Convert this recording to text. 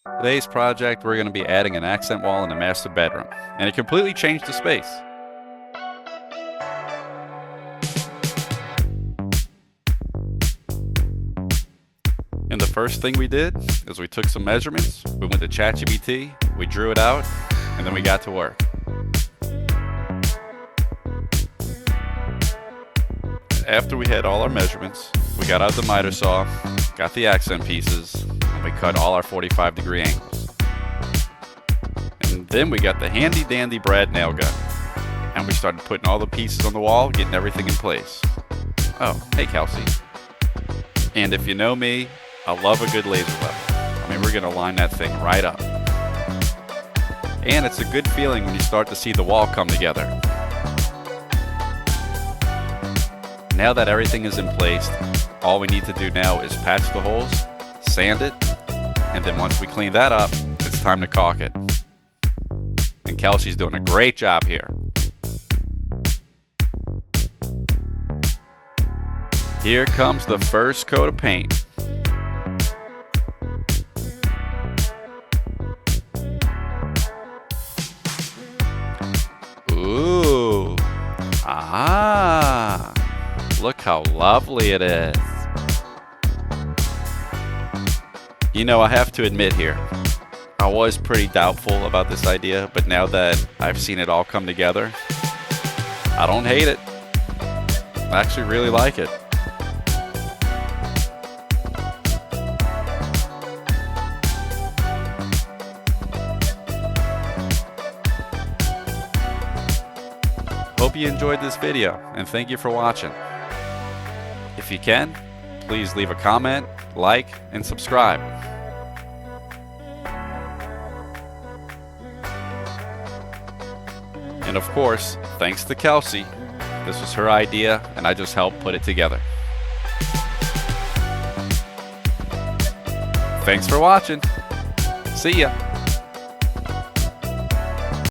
Today's project, we're going to be adding an accent wall in the master bedroom, and it completely changed the space. And the first thing we did is we took some measurements, we went to ChatGPT, we drew it out, and then we got to work. After we had all our measurements, we got out the miter saw, got the accent pieces, and we cut all our 45-degree angles. And then we got the handy dandy brad nail gun, and we started putting all the pieces on the wall, getting everything in place. Oh, hey Kelsey. And if you know me, I love a good laser level. I mean, we're gonna line that thing right up. And it's a good feeling when you start to see the wall come together. Now that everything is in place, all we need to do now is patch the holes, sand it, and then once we clean that up, it's time to caulk it. And Kelsey's doing a great job here. Here comes the first coat of paint. Ooh, ah. Look how lovely it is. You know, I have to admit here, I was pretty doubtful about this idea, but now that I've seen it all come together, I don't hate it. I actually really like it. Hope you enjoyed this video, and thank you for watching. If you can, please leave a comment, like, and subscribe. And of course, thanks to Kelsey. This was her idea, and I just helped put it together. Thanks for watching. See ya.